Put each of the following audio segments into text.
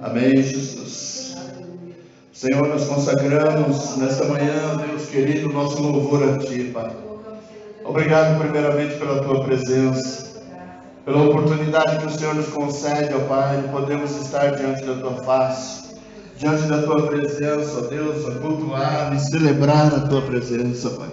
Amém, Jesus. Senhor, nós consagramos nesta manhã, Deus querido, nosso louvor a Ti, Pai. Obrigado primeiramente pela Tua presença, pela oportunidade que o Senhor nos concede, ó Pai, de podermos estar diante da Tua face, diante da Tua presença, ó Deus, a cultuar e celebrar a Tua presença, Pai.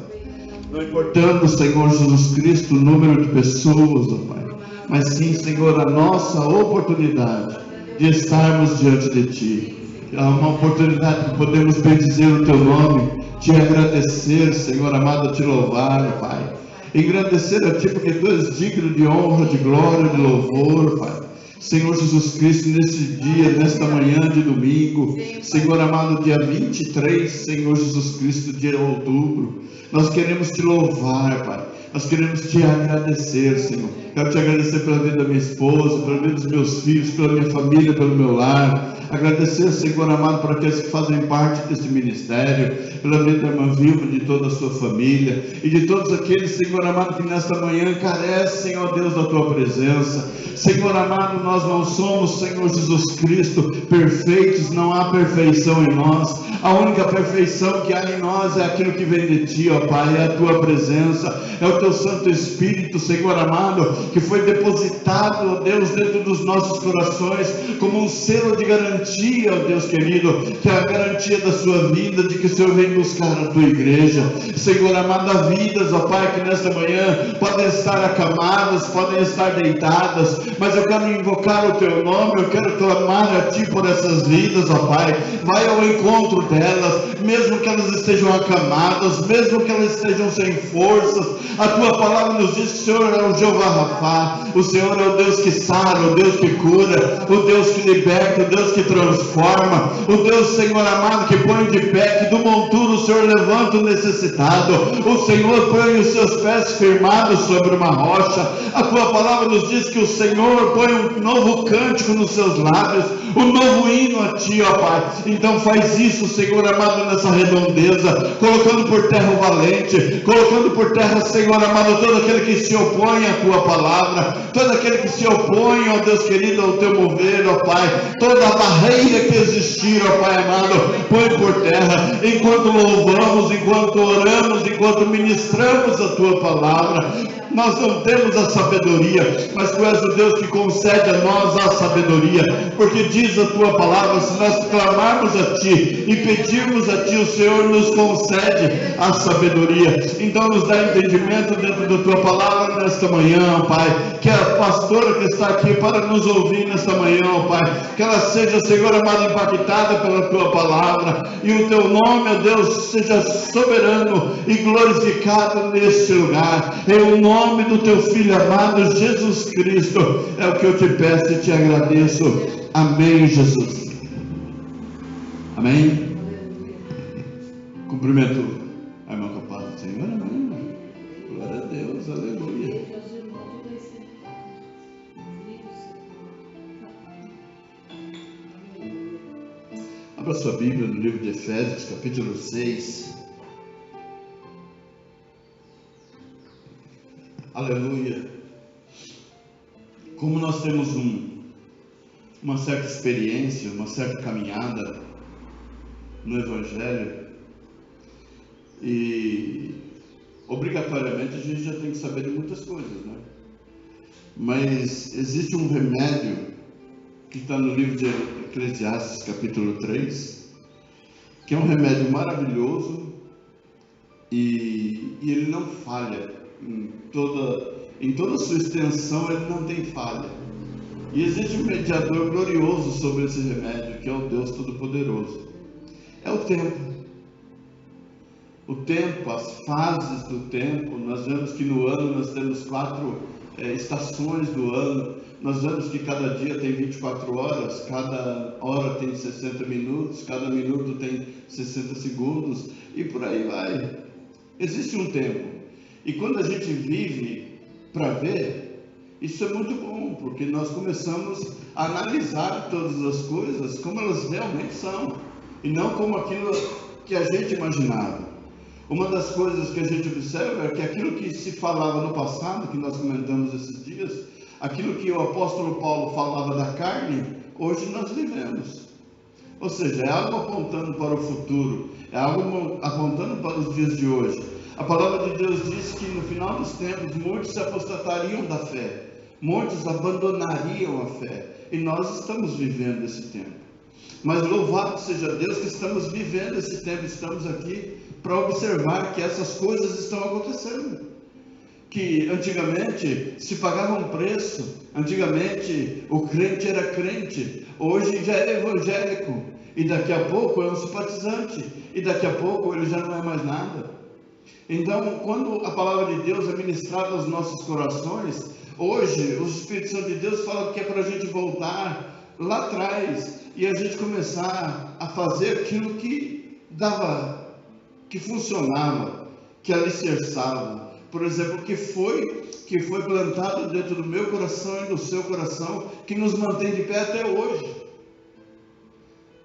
Não importando, Senhor Jesus Cristo, o número de pessoas, ó Pai, mas sim, Senhor, a nossa oportunidade de estarmos diante de Ti. É uma oportunidade que podemos bendizer o Teu nome, Te agradecer, Senhor amado, Te louvar, Pai. Engrandecer a Ti, porque Tu és digno de honra, de glória, de louvor, Pai. Senhor Jesus Cristo, nesse dia, nesta manhã de domingo, Senhor amado, dia 23, Senhor Jesus Cristo, de outubro, nós queremos Te louvar, Pai. Nós queremos Te agradecer, Senhor. Quero Te agradecer pela vida da minha esposa, pela vida dos meus filhos, pela minha família, pelo meu lar. Agradecer, Senhor amado, por aqueles que fazem parte desse ministério, pela vida da irmã Vilma, de toda a sua família, e de todos aqueles, Senhor amado, que nesta manhã carecem, ó Deus, da Tua presença. Senhor amado, nós não somos, Senhor Jesus Cristo, perfeitos, não há perfeição em nós. A única perfeição que há em nós é aquilo que vem de Ti, ó Pai, é a Tua presença, é o Teu Santo Espírito, Senhor amado, que foi depositado, ó Deus, dentro dos nossos corações, como um selo de garantia, ó Deus querido, que é a garantia da Sua vida, de que o Senhor vem buscar a Tua igreja. Senhor amado, há vidas, ó Pai, que nesta manhã podem estar acamadas, podem estar deitadas, mas eu quero invocar o Teu nome, eu quero clamar a Ti por essas vidas, ó Pai. Vai ao encontro delas, mesmo que elas estejam acamadas, mesmo que elas estejam sem forças. A Tua palavra nos diz que o Senhor é o Jeová Rafá, o Senhor é o Deus que sara, o Deus que cura, o Deus que liberta, o Deus que transforma, o Deus, Senhor amado, que põe de pé, que do monturo o Senhor levanta o necessitado, o Senhor põe os seus pés firmados sobre uma rocha. A Tua palavra nos diz que o Senhor põe um novo cântico nos seus lábios, um novo hino a Ti, ó Pai. Então faz isso, Senhor amado, nessa redondeza, colocando por terra o valente, colocando por terra, Senhor amado, todo aquele que se opõe à Tua palavra, todo aquele que se opõe, ó Deus querido, ao Teu mover, ó Pai, toda a barreira que existir, ó Pai amado, põe por terra, enquanto louvamos, enquanto oramos, enquanto ministramos a Tua palavra. Nós não temos a sabedoria, mas Tu és o Deus que concede a nós a sabedoria, porque diz a Tua palavra, se nós clamarmos a Ti e pedirmos a Ti, o Senhor nos concede a sabedoria. Então nos dá entendimento dentro da Tua palavra nesta manhã, Pai, que a pastora que está aqui para nos ouvir nesta manhã, Pai, que ela seja, Senhor amado, impactada pela Tua palavra, e o Teu nome, ó Deus, seja soberano e glorificado neste lugar, em o nome do Teu Filho amado, Jesus Cristo, é o que eu Te peço e Te agradeço. Amém, Jesus. Amém. Cumprimento a irmã com a paz do Senhor. Amém. Glória a Deus, aleluia. Abra sua Bíblia no livro de Efésios, capítulo 6. Aleluia. Como nós temos uma certa experiência, uma certa caminhada no Evangelho, e obrigatoriamente a gente já tem que saber de muitas coisas, né? Mas existe um remédio que está no livro de Eclesiastes, capítulo 3, que é um remédio maravilhoso e ele não falha. Em toda a sua extensão, ele não tem falha. E existe um mediador glorioso sobre esse remédio, que é o Deus Todo-Poderoso. É o tempo. O tempo, as fases do tempo. Nós vemos que no ano nós temos 4 estações do ano. Nós vemos que cada dia tem 24 horas, cada hora tem 60 minutos, cada minuto tem 60 segundos, e por aí vai. Existe um tempo. E quando a gente vive para ver, isso é muito bom, porque nós começamos a analisar todas as coisas como elas realmente são, e não como aquilo que a gente imaginava. Uma das coisas que a gente observa é que aquilo que se falava no passado, que nós comentamos esses dias, aquilo que o apóstolo Paulo falava da carne, hoje nós vivemos. Ou seja, é algo apontando para o futuro, é algo apontando para os dias de hoje. A palavra de Deus diz que no final dos tempos muitos se apostatariam da fé, muitos abandonariam a fé, e nós estamos vivendo esse tempo. Mas louvado seja Deus que estamos vivendo esse tempo, estamos aqui para observar que essas coisas estão acontecendo. Que antigamente se pagava um preço, antigamente o crente era crente, hoje já é evangélico, e daqui a pouco é um simpatizante, e daqui a pouco ele já não é mais nada. Então, quando a palavra de Deus é ministrada aos nossos corações, hoje o Espírito Santo de Deus fala que é para a gente voltar lá atrás, e a gente começar a fazer aquilo que dava, que funcionava, que alicerçava. Por exemplo, que foi plantado dentro do meu coração e do seu coração, que nos mantém de pé até hoje,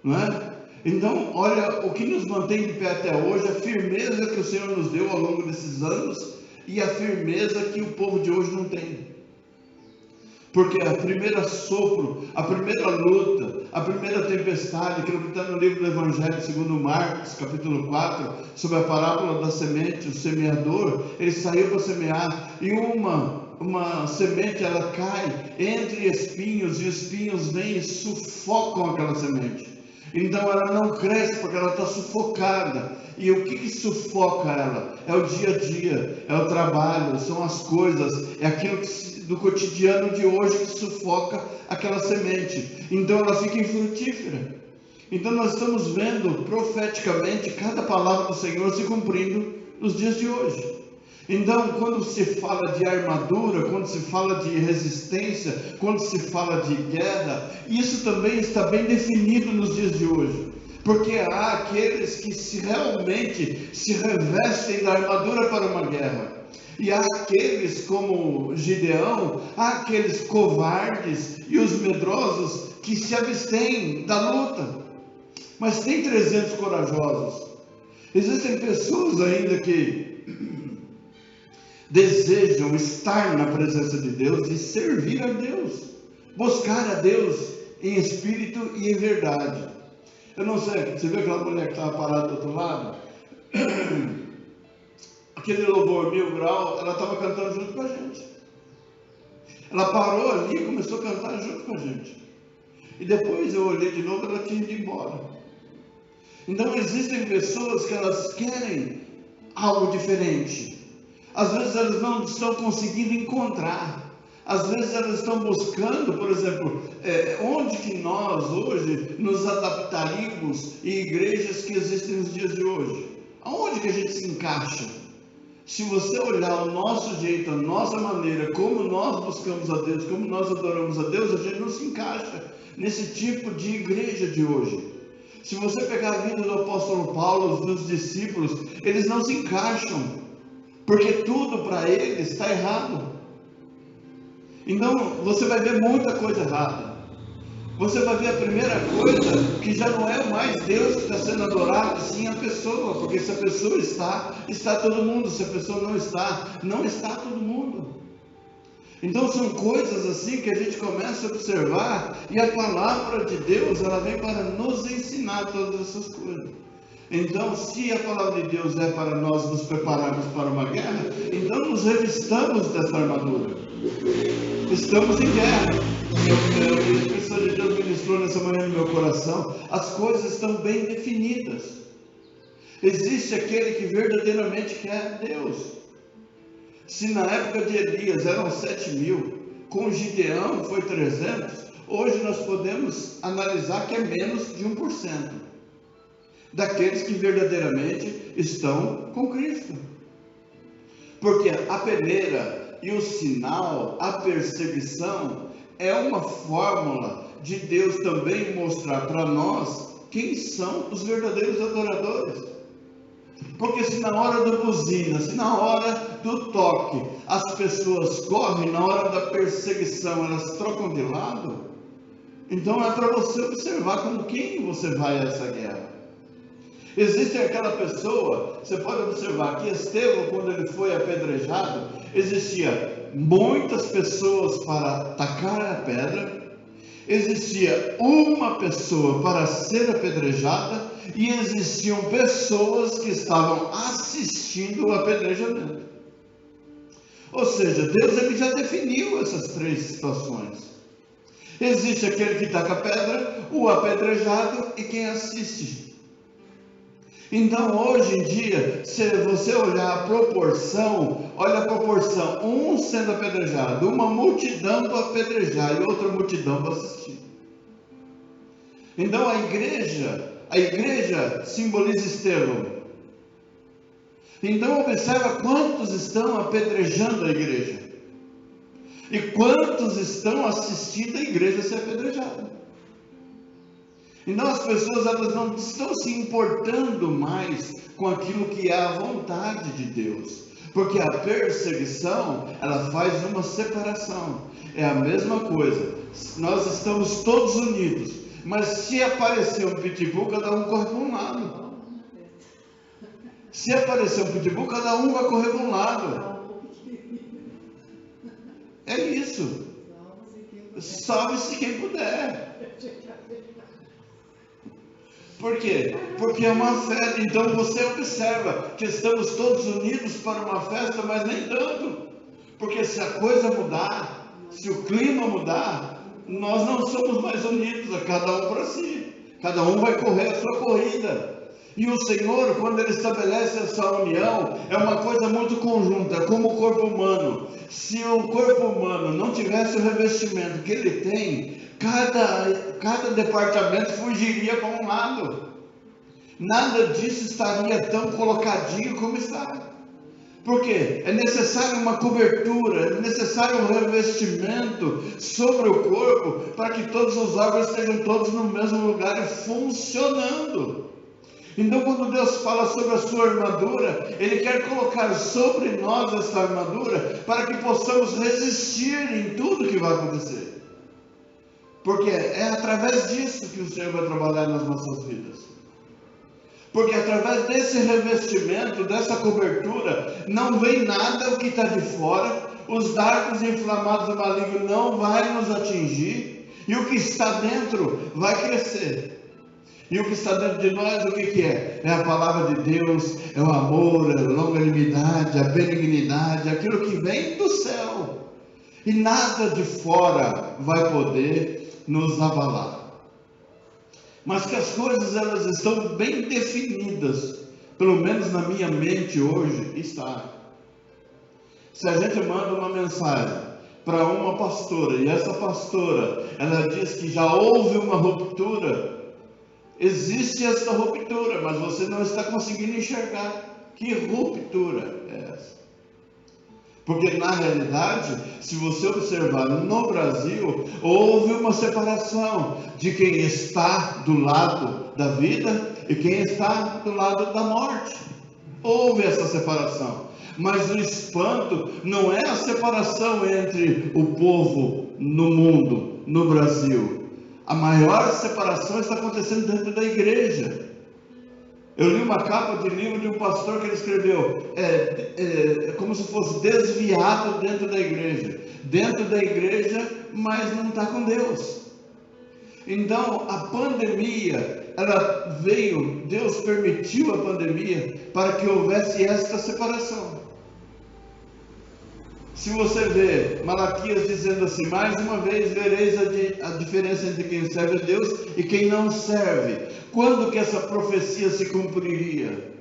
não é? Então, olha, o que nos mantém de pé até hoje, a firmeza que o Senhor nos deu ao longo desses anos, e a firmeza que o povo de hoje não tem. Porque a primeira sopro, a primeira luta, a primeira tempestade, que está no livro do Evangelho segundo Marcos, capítulo 4, sobre a parábola da semente, o semeador, ele saiu para semear, e uma semente, ela cai entre espinhos, e os espinhos vêm e sufocam aquela semente. Então ela não cresce porque ela está sufocada. E o que sufoca ela? É o dia a dia, é o trabalho, são as coisas, é aquilo do cotidiano de hoje que sufoca aquela semente. Então ela fica infrutífera. Então nós estamos vendo profeticamente cada palavra do Senhor se cumprindo nos dias de hoje. Então, quando se fala de armadura, quando se fala de resistência, quando se fala de guerra, isso também está bem definido nos dias de hoje. Porque há aqueles que realmente se revestem da armadura para uma guerra. E há aqueles como Gideão, há aqueles covardes e os medrosos que se abstêm da luta. Mas tem 300 corajosos. Existem pessoas ainda que desejam estar na presença de Deus e servir a Deus, buscar a Deus em espírito e em verdade. Eu não sei, você viu aquela mulher que estava parada do outro lado? Aquele louvor 1000 graus, ela estava cantando junto com a gente. Ela parou ali e começou a cantar junto com a gente. E depois eu olhei de novo, ela tinha ido embora. Então existem pessoas que elas querem algo diferente. Às vezes elas não estão conseguindo encontrar. Às vezes elas estão buscando, por exemplo, onde que nós hoje nos adaptaríamos em igrejas que existem nos dias de hoje? Aonde que a gente se encaixa? Se você olhar o nosso jeito, a nossa maneira, como nós buscamos a Deus, como nós adoramos a Deus, a gente não se encaixa nesse tipo de igreja de hoje. Se você pegar a vida do apóstolo Paulo, dos discípulos, eles não se encaixam, porque tudo para eles está errado. Então você vai ver muita coisa errada. Você vai ver a primeira coisa, que já não é mais Deus que está sendo adorado, sim a pessoa, porque se a pessoa está todo mundo, se a pessoa não está todo mundo. Então são coisas assim que a gente começa a observar, e a palavra de Deus, ela vem para nos ensinar todas essas coisas. Então, se a palavra de Deus é para nós nos prepararmos para uma guerra, então nos revistamos dessa armadura. Estamos em guerra. O Espírito Santo de Deus ministrou nessa manhã no meu coração. As coisas estão bem definidas. Existe aquele que verdadeiramente quer Deus. Se na época de Elias eram 7.000, com Gideão foi 300, hoje nós podemos analisar que é menos de 1% daqueles que verdadeiramente estão com Cristo. Porque a peneira e o sinal, a perseguição, é uma fórmula de Deus também mostrar para nós quem são os verdadeiros adoradores. Porque se na hora da buzina, se na hora do toque, as pessoas correm, na hora da perseguição elas trocam de lado, então é para você observar com quem você vai a essa guerra. Existe aquela pessoa, você pode observar que Estevão, quando ele foi apedrejado, existia muitas pessoas para tacar a pedra, existia uma pessoa para ser apedrejada e existiam pessoas que estavam assistindo o apedrejamento. Ou seja, Deus ele já definiu essas três situações. Existe aquele que taca a pedra, o apedrejado e quem assiste. Então, hoje em dia, se você olhar a proporção, olha a proporção, um sendo apedrejado, uma multidão para apedrejar e outra multidão para assistir. Então, a igreja simboliza Estevão. Então, observa quantos estão apedrejando a igreja e quantos estão assistindo a igreja ser apedrejada. Então as pessoas elas não estão se importando mais com aquilo que é a vontade de Deus, porque a perseguição ela faz uma separação. É a mesma coisa, nós estamos todos unidos, mas se aparecer um pitbull, cada um corre para um lado. Se aparecer um pitbull, cada um vai correr para um lado. É isso. Salve-se quem puder. Por quê? Porque é uma festa. Então você observa que estamos todos unidos para uma festa, mas nem tanto. Porque se a coisa mudar, se o clima mudar, nós não somos mais unidos, a cada um para si. Cada um vai correr a sua corrida. E o Senhor, quando Ele estabelece essa união, é uma coisa muito conjunta, é como o corpo humano. Se o corpo humano não tivesse o revestimento que ele tem, cada departamento fugiria para um lado. Nada disso estaria tão colocadinho como está. Por quê? É necessário uma cobertura, é necessário um revestimento sobre o corpo para que todos os órgãos estejam todos no mesmo lugar e funcionando. Então, quando Deus fala sobre a sua armadura, Ele quer colocar sobre nós essa armadura para que possamos resistir em tudo que vai acontecer. Porque é através disso que o Senhor vai trabalhar nas nossas vidas. Porque através desse revestimento, dessa cobertura, não vem nada o que está de fora, os dardos inflamados do maligno não vai nos atingir, e o que está dentro vai crescer. E o que está dentro de nós, o que é? É a palavra de Deus, é o amor, é a longanimidade, a benignidade, aquilo que vem do céu. E nada de fora vai poder nos abalar. Mas que as coisas elas estão bem definidas, pelo menos na minha mente hoje, está. Se a gente manda uma mensagem para uma pastora, e essa pastora, ela diz que já houve uma ruptura, existe essa ruptura, mas você não está conseguindo enxergar. Que ruptura é essa? Porque na realidade, se você observar no Brasil, houve uma separação de quem está do lado da vida e quem está do lado da morte. Houve essa separação. Mas o espanto não é a separação entre o povo no mundo, no Brasil. A maior separação está acontecendo dentro da igreja. Eu li uma capa de livro de um pastor que ele escreveu, é como se fosse desviado dentro da igreja, mas não está com Deus. Então a pandemia, ela veio, Deus permitiu a pandemia para que houvesse esta separação. Se você vê Malaquias dizendo assim, mais uma vez vereis a diferença entre quem serve a Deus e quem não serve. Quando que essa profecia se cumpriria?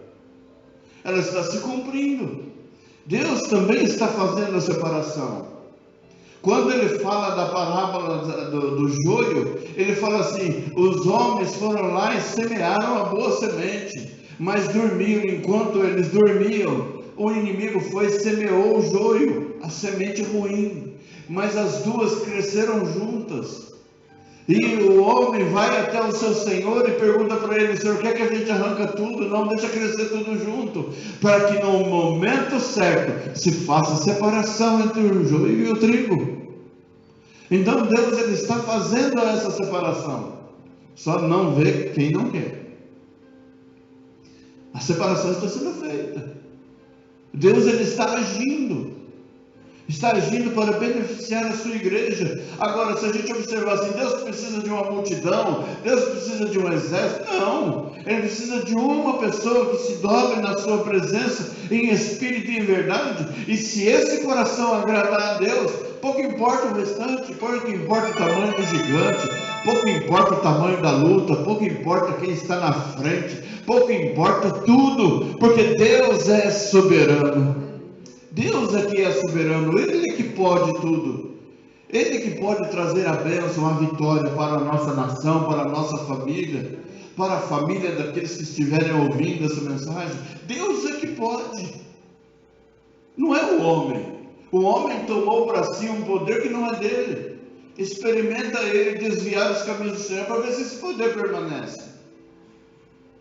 Ela está se cumprindo. Deus também está fazendo a separação. Quando ele fala da parábola do joio, ele fala assim, os homens foram lá e semearam a boa semente, mas dormiam. Enquanto eles dormiam, o inimigo foi e semeou o joio, a semente ruim, mas as duas cresceram juntas. E o homem vai até o seu Senhor e pergunta para ele, Senhor, quer que a gente arranca tudo? Não, deixa crescer tudo junto, para que no momento certo se faça separação entre o joio e o trigo. Então Deus ele está fazendo essa separação, só não vê quem não quer. A separação está sendo feita. Deus ele está agindo. está agindo para beneficiar a sua igreja. Agora, se a gente observar assim, Deus precisa de uma multidão, Deus precisa de um exército, não, Ele precisa de uma pessoa que se dobre na sua presença, em espírito e em verdade, e se esse coração agradar a Deus, pouco importa o restante, pouco importa o tamanho do gigante, pouco importa o tamanho da luta, pouco importa quem está na frente, pouco importa tudo, porque Deus é soberano. Deus é que é soberano, Ele é que pode tudo, Ele que pode trazer a bênção, a vitória para a nossa nação, para a nossa família, para a família daqueles que estiverem ouvindo essa mensagem. Deus é que pode, não é o homem. O homem tomou para si um poder que não é dele. Experimenta ele desviar os caminhos do Senhor para ver se esse poder permanece.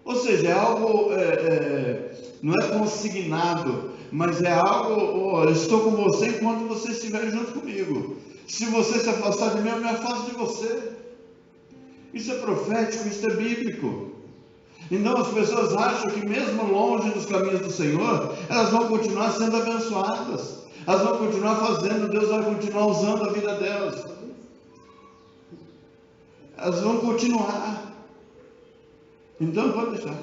Ou seja, é algo, não é consignado, mas é algo, eu estou com você enquanto você estiver junto comigo. Se você se afastar de mim, eu me afasto de você. Isso é profético, isso é bíblico. Então as pessoas acham que mesmo longe dos caminhos do Senhor, elas vão continuar sendo abençoadas. Elas vão continuar fazendo, Deus vai continuar usando a vida delas. Elas vão continuar. Então pode deixar.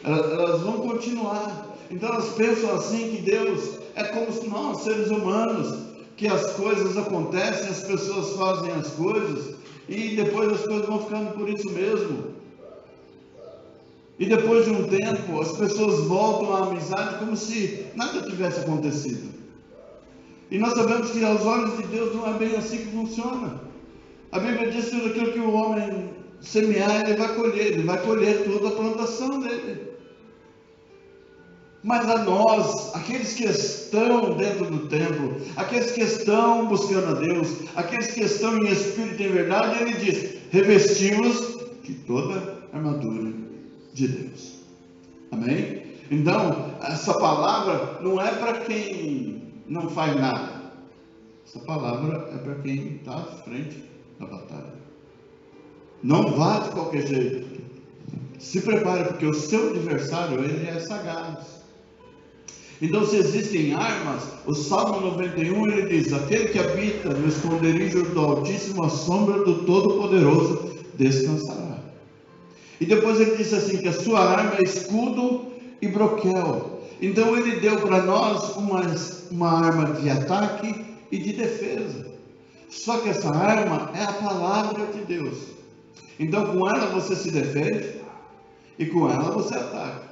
Elas vão continuar. Então elas pensam assim que Deus é como nós, seres humanos, que as coisas acontecem, as pessoas fazem as coisas e depois as coisas vão ficando por isso mesmo. E depois de um tempo as pessoas voltam à amizade como se nada tivesse acontecido. E nós sabemos que aos olhos de Deus não é bem assim que funciona. A Bíblia diz que tudo aquilo que o homem semear, ele vai colher toda a plantação dele. Mas a nós, aqueles que estão dentro do templo, aqueles que estão buscando a Deus, aqueles que estão em espírito e em verdade, ele diz, revestimos de toda a armadura de Deus. Amém? Então, essa palavra não é para quem não faz nada. Essa palavra é para quem está à frente da batalha. Não vá de qualquer jeito. Se prepare, porque o seu adversário, ele é sagaz. Então, se existem armas, o Salmo 91, ele diz, aquele que habita no esconderijo do Altíssimo, a sombra do Todo-Poderoso descansará. E depois ele diz assim, que a sua arma é escudo e broquel. Então ele deu para nós uma arma de ataque e de defesa. Só que essa arma é a palavra de Deus. Então com ela você se defende e com ela você ataca.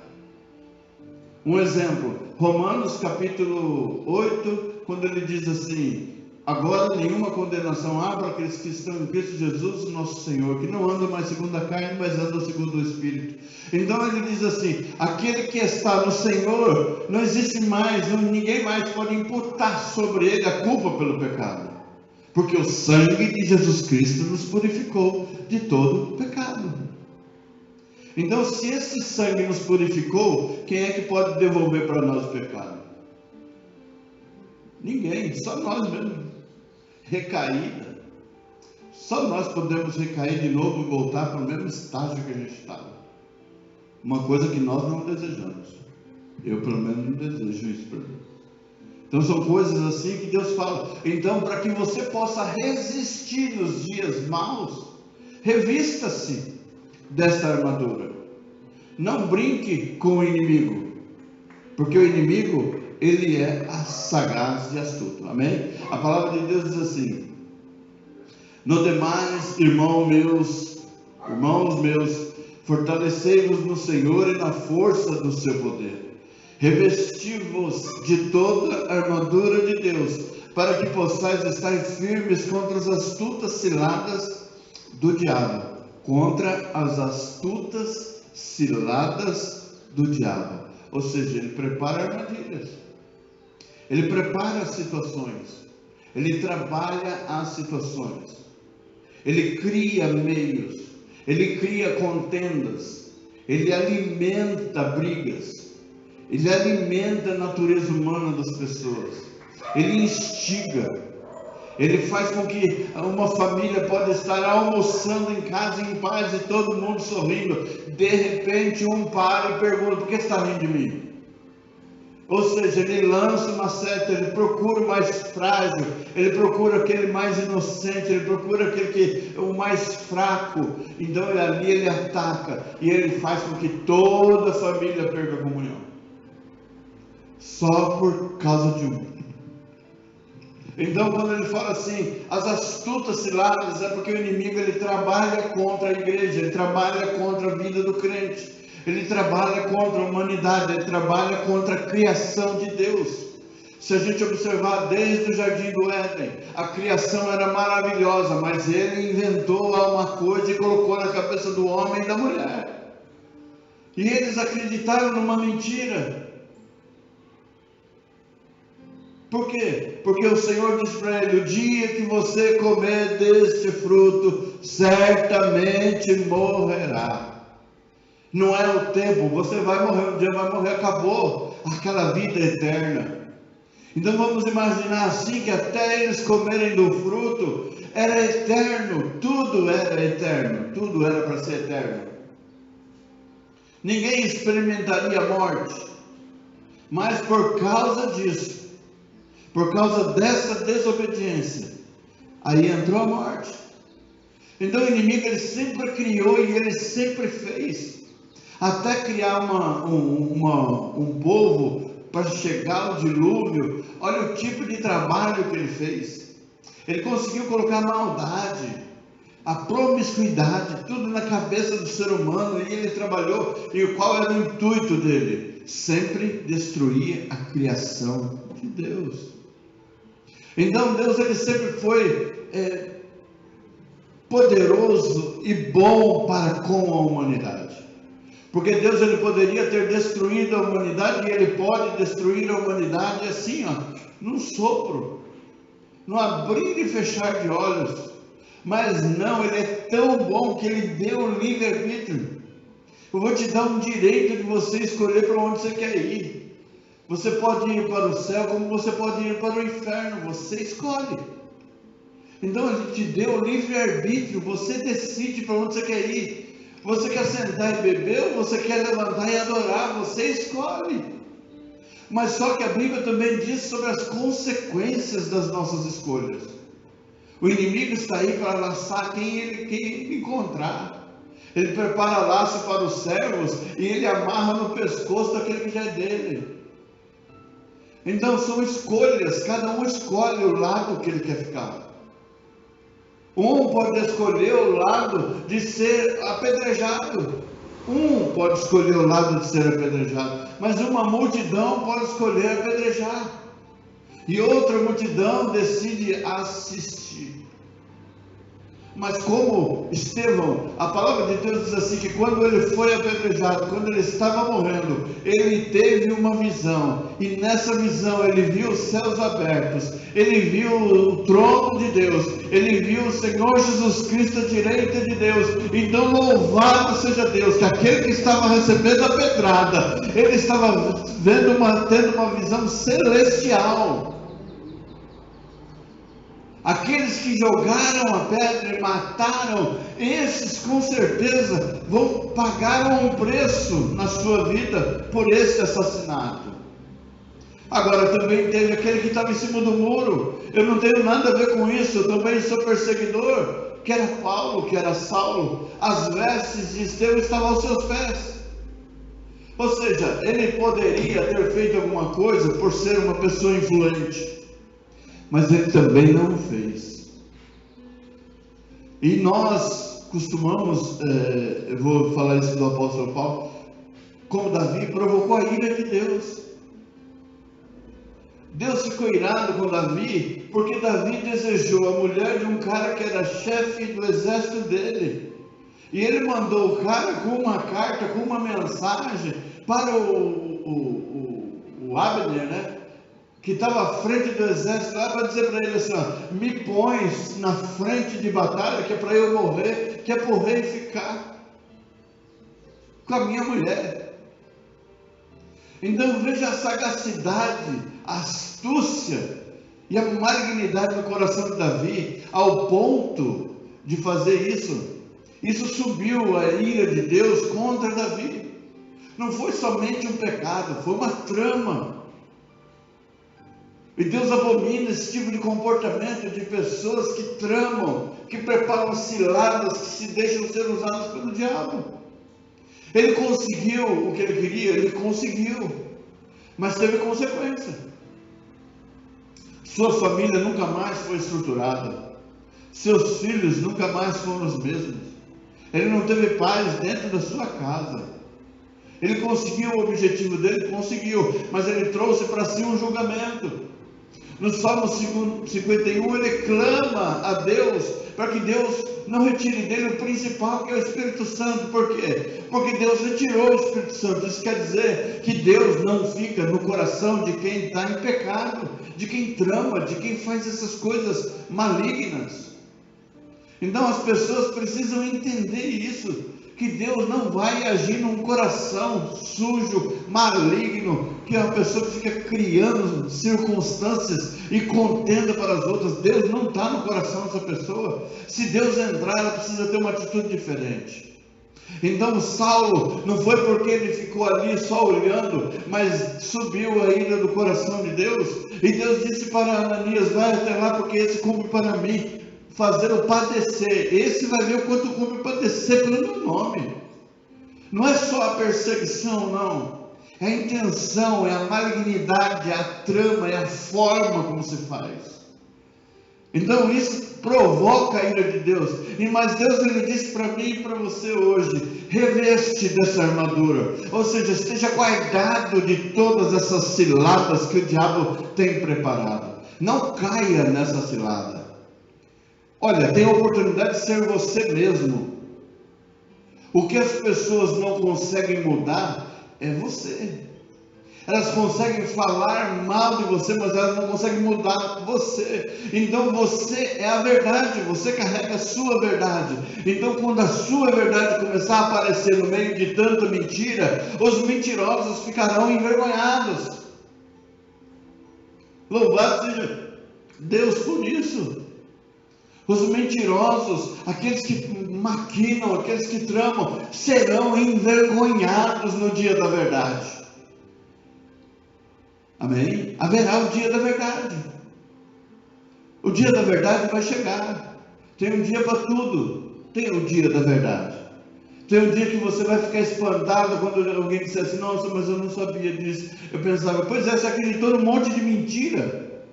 Um exemplo, Romanos capítulo 8, quando ele diz assim, agora nenhuma condenação há para aqueles que estão em Cristo Jesus, nosso Senhor, que não andam mais segundo a carne, mas andam segundo o Espírito. Então ele diz assim, aquele que está no Senhor, não existe mais, ninguém mais pode imputar sobre ele a culpa pelo pecado. Porque o sangue de Jesus Cristo nos purificou de todo pecado. Então, se esse sangue nos purificou, quem é que pode devolver para nós o pecado? Ninguém, só nós mesmos. Recaída. Só nós podemos recair de novo e voltar para o mesmo estágio que a gente estava. Uma coisa que nós não desejamos. Eu, pelo menos, não desejo isso para mim. Então, são coisas assim que Deus fala. Então, para que você possa resistir nos dias maus, revista-se desta armadura. Não brinque com o inimigo, porque o inimigo, ele é sagaz e astuto. Amém? A palavra de Deus diz assim, no demais, irmãos meus, fortalecei-vos no Senhor e na força do seu poder. Revesti-vos de toda a armadura de Deus, para que possais estar firmes contra as astutas ciladas do diabo. Contra as astutas ciladas do diabo. Ou seja, ele prepara armadilhas. Ele prepara as situações. Ele trabalha as situações. Ele cria meios. Ele cria contendas. Ele alimenta brigas. Ele alimenta a natureza humana das pessoas. Ele instiga. Ele faz com que uma família pode estar almoçando em casa em paz e todo mundo sorrindo. De repente um para e pergunta, por que você está rindo de mim? Ou seja, ele lança uma seta, ele procura o mais frágil, ele procura aquele mais inocente, ele procura o mais fraco. Então ali ele ataca e ele faz com que toda a família perca a comunhão. Só por causa de um. Então quando ele fala assim, as astutas ciladas, é porque o inimigo ele trabalha contra a igreja, ele trabalha contra a vida do crente, ele trabalha contra a humanidade, ele trabalha contra a criação de Deus. Se a gente observar desde o Jardim do Éden, a criação era maravilhosa, mas ele inventou uma coisa e colocou na cabeça do homem e da mulher. E eles acreditaram numa mentira. Por quê? Porque o Senhor disse para ele: o dia que você comer deste fruto, certamente morrerá. Não é o tempo, você vai morrer, um dia vai morrer, acabou aquela vida eterna. Então vamos imaginar assim, que até eles comerem do fruto, era eterno, tudo era eterno, tudo era para ser eterno. Ninguém experimentaria a morte, mas por causa disso, por causa dessa desobediência, aí entrou a morte. Então o inimigo ele sempre criou e ele sempre fez, até criar um povo para chegar ao dilúvio. Olha o tipo de trabalho que ele fez. Ele conseguiu colocar a maldade, a promiscuidade, tudo na cabeça do ser humano, e ele trabalhou. E qual era o intuito dele? Sempre destruir a criação de Deus. Então Deus ele sempre foi poderoso e bom para com a humanidade. Porque Deus ele poderia ter destruído a humanidade, e ele pode destruir a humanidade assim, num sopro, no abrir e fechar de olhos. Mas não, ele é tão bom que ele deu um livre-arbítrio. Eu vou te dar um direito de você escolher para onde você quer ir. Você pode ir para o céu, como você pode ir para o inferno, você escolhe. Então ele te deu o livre-arbítrio, você decide para onde você quer ir. Você quer sentar e beber, ou você quer levantar e adorar, você escolhe. Mas só que a Bíblia também diz sobre as consequências das nossas escolhas. O inimigo está aí para laçar quem ele encontrar. Ele prepara laço para os servos e ele amarra no pescoço daquele que já é dele. Então são escolhas, cada um escolhe o lado que ele quer ficar. Um pode escolher o lado de ser apedrejado. Um pode escolher o lado de ser apedrejado. Mas uma multidão pode escolher apedrejar. E outra multidão decide assistir. Mas como Estevão, a palavra de Deus diz assim, que quando ele foi apedrejado, quando ele estava morrendo, ele teve uma visão, e nessa visão ele viu os céus abertos, ele viu o trono de Deus, ele viu o Senhor Jesus Cristo à direita de Deus. Então louvado seja Deus, que aquele que estava recebendo a pedrada, ele estava tendo uma visão celestial. Aqueles que jogaram a pedra e mataram, esses com certeza pagaram um preço na sua vida por esse assassinato. Agora também teve aquele que estava em cima do muro. Eu não tenho nada a ver com isso, eu também sou perseguidor, que era Paulo, que era Saulo. As vestes de Estevão estavam aos seus pés. Ou seja, ele poderia ter feito alguma coisa por ser uma pessoa influente, mas ele também não o fez. E nós costumamos, eu vou falar isso do apóstolo Paulo, como Davi provocou a ira de Deus. Deus ficou irado com Davi, porque Davi desejou a mulher de um cara que era chefe do exército dele. E ele mandou o cara com uma carta, com uma mensagem para o Abner, né? Que estava à frente do exército lá, para dizer para ele assim: me pões na frente de batalha, que é para eu morrer, que é para o rei ficar com a minha mulher. Então veja a sagacidade, a astúcia e a malignidade do coração de Davi, ao ponto de fazer isso. Isso subiu a ira de Deus contra Davi. Não foi somente um pecado, foi uma trama. E Deus abomina esse tipo de comportamento de pessoas que tramam, que preparam ciladas, que se deixam ser usadas pelo diabo. Ele conseguiu o que ele queria, ele conseguiu, mas teve consequência. Sua família nunca mais foi estruturada, seus filhos nunca mais foram os mesmos. Ele não teve paz dentro da sua casa. Ele conseguiu o objetivo dele? Conseguiu, mas ele trouxe para si um julgamento. No Salmo 51, ele clama a Deus para que Deus não retire dele o principal, que é o Espírito Santo. Por quê? Porque Deus retirou o Espírito Santo. Isso quer dizer que Deus não fica no coração de quem está em pecado, de quem trama, de quem faz essas coisas malignas. Então as pessoas precisam entender isso, que Deus não vai agir num coração sujo, maligno, que é uma pessoa que fica criando circunstâncias e contenda para as outras. Deus não está no coração dessa pessoa. Se Deus entrar, ela precisa ter uma atitude diferente. Então Saulo, não foi porque ele ficou ali só olhando, mas subiu a ira do coração de Deus, e Deus disse para Ananias: vai até lá, porque esse cumpre para mim fazer-o padecer. Esse vai ver o quanto cumpre padecer pelo meu nome. Não é só a perseguição, não. É a intenção, é a malignidade, é a trama, é a forma como se faz. Então isso provoca a ira de Deus. Mas Deus, ele disse para mim e para você hoje: reveste dessa armadura. Ou seja, esteja guardado de todas essas ciladas que o diabo tem preparado. Não caia nessa cilada. Olha, tem a oportunidade de ser você mesmo. O que as pessoas não conseguem mudar é você. Elas conseguem falar mal de você, mas elas não conseguem mudar você. Então você é a verdade, você carrega a sua verdade. Então quando a sua verdade começar a aparecer no meio de tanta mentira, os mentirosos ficarão envergonhados. Louvado seja Deus por isso. Os mentirosos, aqueles que maquinam, aqueles que tramam, serão envergonhados no dia da verdade. Amém? Haverá o dia da verdade. O dia da verdade vai chegar. Tem um dia para tudo. Tem o dia da verdade. Tem um dia que você vai ficar espantado quando alguém disser assim: nossa, mas eu não sabia disso. Eu pensava: pois é, você acreditou num monte de mentira.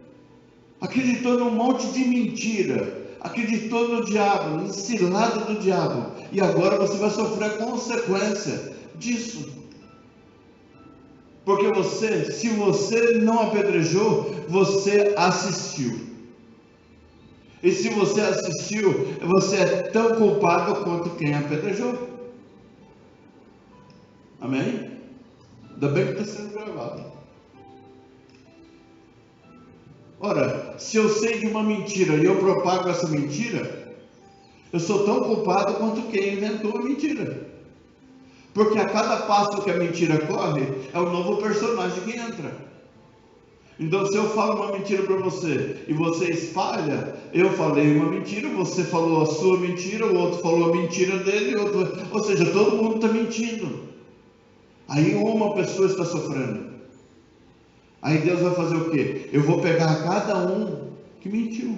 Acreditou num monte de mentira. Acreditou no diabo, na cilada do diabo, e agora você vai sofrer a consequência disso, porque se você não apedrejou, você assistiu, e se você assistiu, você é tão culpado quanto quem apedrejou. Amém? Ainda bem que está sendo gravado. Ora, se eu sei de uma mentira e eu propago essa mentira, eu sou tão culpado quanto quem inventou a mentira. Porque a cada passo que a mentira corre, é um novo personagem que entra. Então se eu falo uma mentira para você, e você espalha: eu falei uma mentira, você falou a sua mentira, o outro falou a mentira dele, ou seja, todo mundo está mentindo. Aí uma pessoa está sofrendo. Aí Deus vai fazer o quê? Eu vou pegar cada um que mentiu.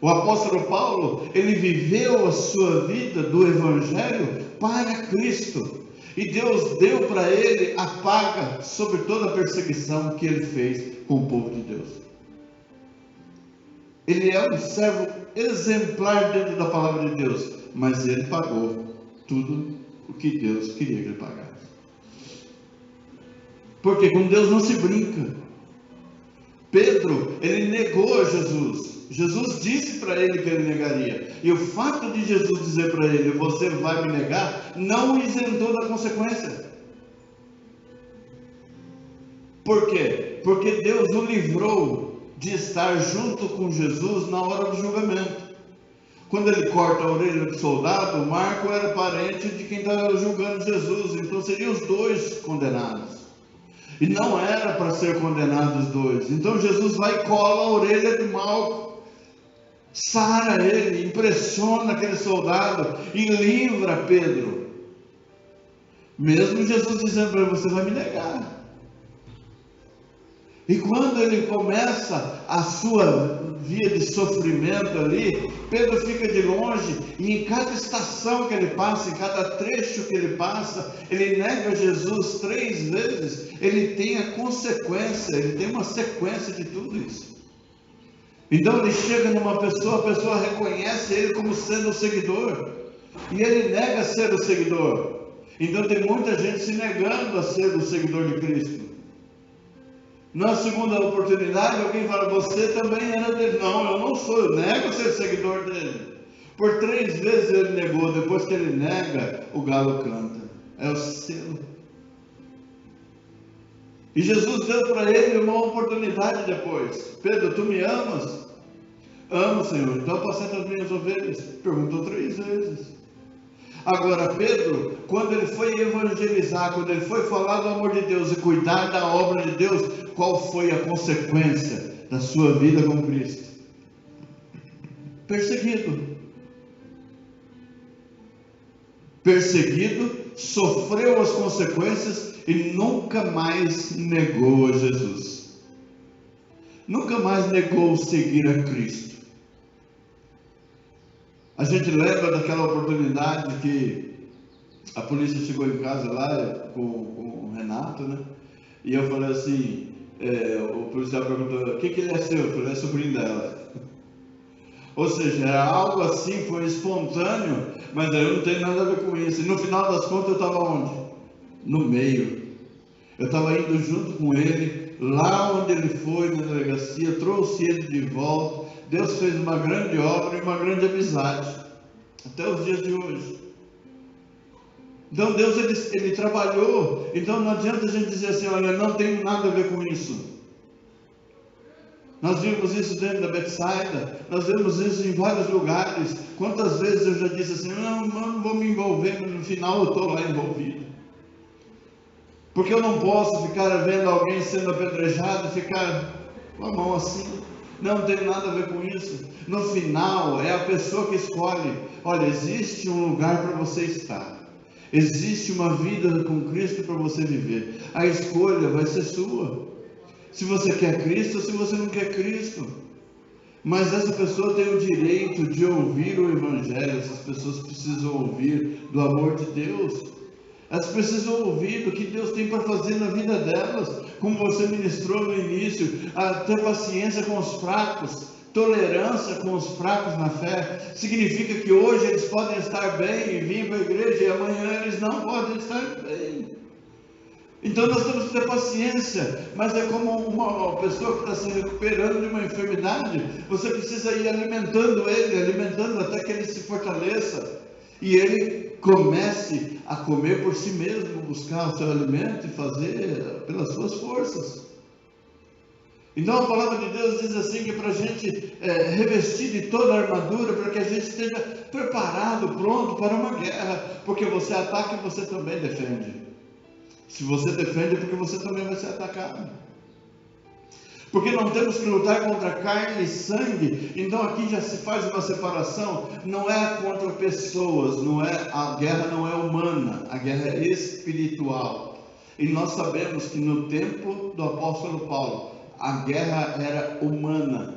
O apóstolo Paulo, ele viveu a sua vida do Evangelho para Cristo. E Deus deu para ele a paga sobre toda a perseguição que ele fez com o povo de Deus. Ele é um servo exemplar dentro da palavra de Deus, mas ele pagou tudo o que Deus queria que ele pagasse. Porque com Deus não se brinca. Pedro, ele negou Jesus. Jesus disse para ele que ele negaria. E o fato de Jesus dizer para ele: você vai me negar, não o isentou da consequência. Por quê? Porque Deus o livrou de estar junto com Jesus na hora do julgamento. Quando ele corta a orelha do soldado, Marco era parente de quem estava julgando Jesus. Então seriam os dois condenados. E não era para ser condenados os dois. Então Jesus vai e cola a orelha de Malco, sara ele, impressiona aquele soldado e livra Pedro. Mesmo Jesus dizendo para ele: você vai me negar. E quando ele começa a sua via de sofrimento ali, Pedro fica de longe, e em cada estação que ele passa, em cada trecho que ele passa, ele nega Jesus 3 vezes, ele tem a consequência, ele tem uma sequência de tudo isso. Então ele chega numa pessoa, a pessoa reconhece ele como sendo o seguidor, e ele nega ser o seguidor. Então tem muita gente se negando a ser o seguidor de Cristo. Na segunda oportunidade, alguém fala, você também era dele. Não, eu não sou, eu nego ser seguidor dele. Por 3 vezes ele negou, depois que ele nega, o galo canta. É o selo. E Jesus deu para ele uma oportunidade depois. Pedro, tu me amas? Amo, Senhor, então apacenta as minhas ovelhas. Perguntou 3 vezes. Agora Pedro, quando ele foi evangelizar, quando ele foi falar do amor de Deus e cuidar da obra de Deus, qual foi a consequência da sua vida com Cristo? Perseguido. Perseguido, sofreu as consequências e nunca mais negou a Jesus. Nunca mais negou seguir a Cristo. A gente lembra daquela oportunidade que a polícia chegou em casa lá com o Renato, né? E eu falei assim, o policial perguntou, o que ele é seu? Eu falei, é sobrinho dela. Ou seja, algo assim, foi espontâneo, mas eu não tenho nada a ver com isso. E no final das contas eu estava onde? No meio. Eu estava indo junto com ele, lá onde ele foi, na delegacia, trouxe ele de volta. Deus fez uma grande obra e uma grande amizade, até os dias de hoje. Então Deus, ele trabalhou. Então não adianta a gente dizer assim, olha, não tenho nada a ver com isso. Nós vimos isso dentro da Betsaida, nós vemos isso em vários lugares. Quantas vezes eu já disse assim, não vou me envolver, mas no final eu estou lá envolvido. Porque eu não posso ficar vendo alguém sendo apedrejado e ficar com a mão assim. Não tem nada a ver com isso. No final, é a pessoa que escolhe. Olha, existe um lugar para você estar. Existe uma vida com Cristo para você viver. A escolha vai ser sua. Se você quer Cristo ou se você não quer Cristo. Mas essa pessoa tem o direito de ouvir o Evangelho. Essas pessoas precisam ouvir do amor de Deus. Elas precisam ouvir do que Deus tem para fazer na vida delas, como você ministrou no início, a ter paciência com os fracos, tolerância com os fracos na fé. Significa que hoje eles podem estar bem e vir para a igreja, e amanhã eles não podem estar bem. Então nós temos que ter paciência, mas é como uma pessoa que está se recuperando de uma enfermidade, você precisa ir alimentando ele, alimentando até que ele se fortaleça, e ele comece a comer por si mesmo, buscar o seu alimento e fazer pelas suas forças. Então a palavra de Deus diz assim, que para a gente revestir de toda a armadura, para que a gente esteja preparado, pronto para uma guerra, porque você ataca e você também defende. Se você defende é porque você também vai ser atacado. Porque não temos que lutar contra carne e sangue. Então aqui já se faz uma separação. Não é contra pessoas, a guerra não é humana, a guerra é espiritual. E nós sabemos que no tempo do apóstolo Paulo, a guerra era humana.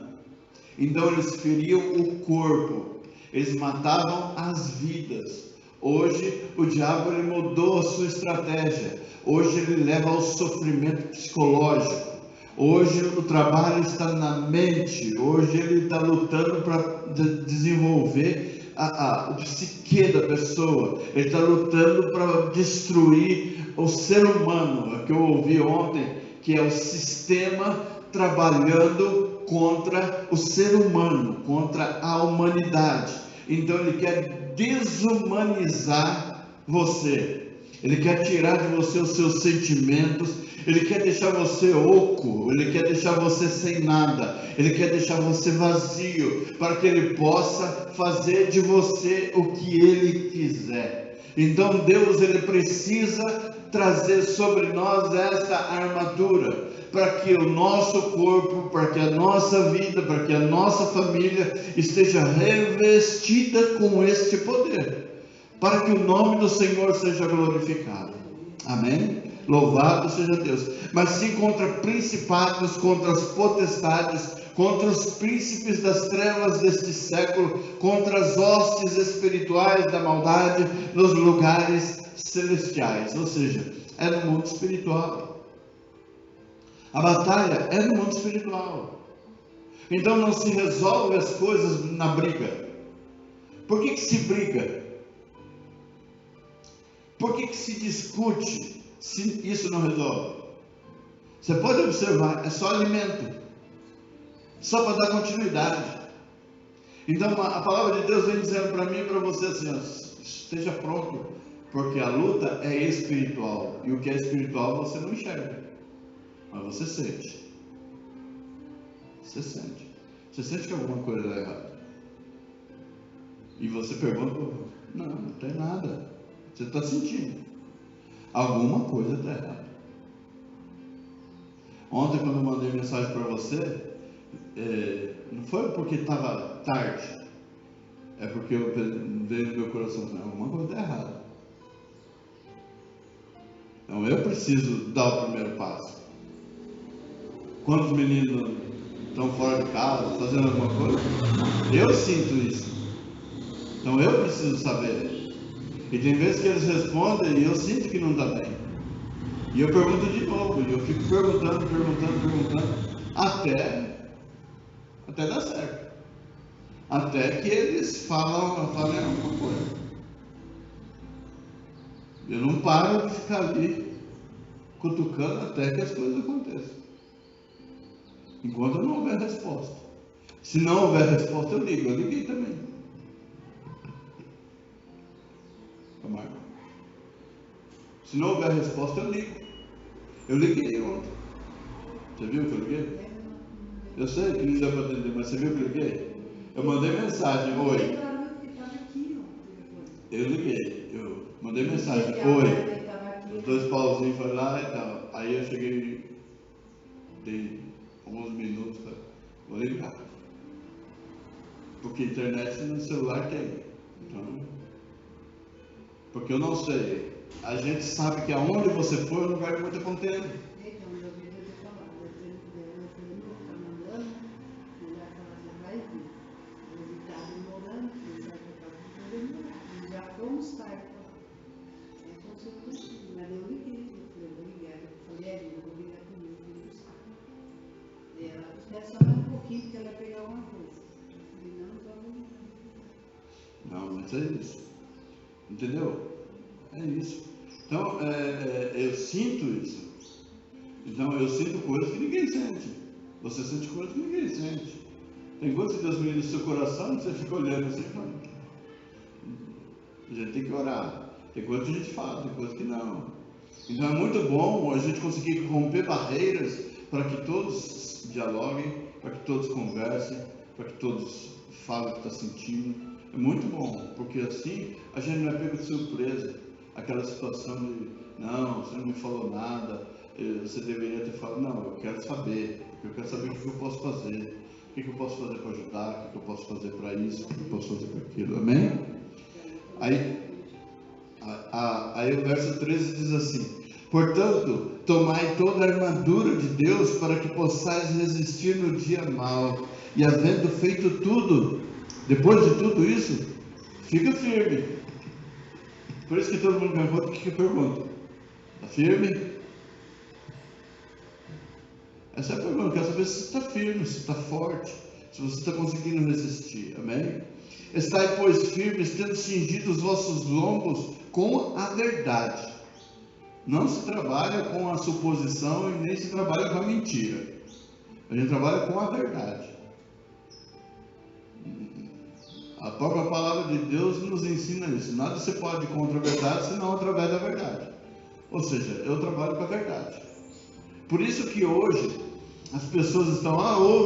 Então eles feriam o corpo, eles matavam as vidas. Hoje o diabo ele mudou a sua estratégia. Hoje ele leva ao sofrimento psicológico. Hoje o trabalho está na mente. Hoje ele está lutando para desenvolver o psique da pessoa. Ele está lutando para destruir o ser humano. É que eu ouvi ontem, que é o sistema trabalhando contra o ser humano, contra a humanidade. Então ele quer desumanizar você. Ele quer tirar de você os seus sentimentos. Ele quer deixar você oco. Ele quer deixar você sem nada. Ele quer deixar você vazio, para que ele possa fazer de você o que ele quiser. Então Deus, ele precisa trazer sobre nós esta armadura, para que o nosso corpo, para que a nossa vida, para que a nossa família esteja revestida com este poder, para que o nome do Senhor seja glorificado. Amém? Louvado seja Deus. Mas sim contra principados, contra as potestades, contra os príncipes das trevas deste século, contra as hostes espirituais da maldade nos lugares celestiais. Ou seja, é no mundo espiritual. A batalha é no mundo espiritual. Então não se resolve as coisas na briga. Por que se briga? Por que se discute se isso não resolve? Você pode observar, é só alimento, só para dar continuidade. Então a palavra de Deus vem dizendo para mim e para você assim, ó, esteja pronto, porque a luta é espiritual, e o que é espiritual você não enxerga, mas você sente. Você sente que alguma coisa está errada, e você pergunta, não tem nada, você está sentindo, alguma coisa está errada. Ontem, quando eu mandei mensagem para você, não foi porque estava tarde, é porque veio no meu coração, alguma coisa está errada. Então eu preciso dar o primeiro passo. Quantos meninos estão fora de casa, fazendo alguma coisa? Eu sinto isso. Então eu preciso saber. E tem vezes que eles respondem e eu sinto que não está bem. E eu pergunto de novo, e eu fico perguntando, até dar certo. Até que eles falem alguma coisa. Eu não paro de ficar ali, cutucando até que as coisas aconteçam. Enquanto não houver resposta. Se não houver resposta, eu ligo. Eu liguei também. Marco. Se não houver resposta, eu ligo. Eu liguei ontem. Você viu que eu liguei? Eu sei que não deu para atender, mas você viu que eu liguei? Eu mandei mensagem, oi. Eu liguei, eu mandei mensagem, oi. Os 2 pauzinhos foram lá e tal. Aí eu cheguei, dei alguns minutos, vou ligar. Porque internet no celular tem. Então, porque eu não sei. A gente sabe que aonde você for é um lugar que vai estar contendo. Não, mas é isso. Entendeu? É isso. Então, eu sinto isso. Então, eu sinto coisas que ninguém sente. Você sente coisas que ninguém sente. Tem coisas que Deus me diz no seu coração, você fica olhando assim e fala, a gente tem que orar. Tem coisas que a gente fala, tem coisas que não. Então, é muito bom a gente conseguir romper barreiras para que todos dialoguem, para que todos conversem, para que todos falem o que está sentindo. É muito bom, porque assim a gente não é pego de surpresa. Aquela situação de, não, você não me falou nada, você deveria ter falado, não, eu quero saber o que eu posso fazer, o que eu posso fazer para ajudar, o que eu posso fazer para isso, o que eu posso fazer para aquilo, amém? Aí o verso 13 diz assim, portanto, tomai toda a armadura de Deus para que possais resistir no dia mau, e havendo feito tudo, depois de tudo isso, fica firme. Por isso que todo mundo pergunta, o que eu pergunto? Está firme? Essa é a pergunta, eu quero saber se você está firme, se está forte, se você está conseguindo resistir, amém? Estai, pois, firmes, tendo cingido os vossos lombos com a verdade. Não se trabalha com a suposição e nem se trabalha com a mentira. A gente trabalha com a verdade. A própria palavra de Deus nos ensina isso. Nada se pode ir contra a verdade, senão através da verdade. Ou seja, eu trabalho com a verdade. Por isso que hoje as pessoas estão,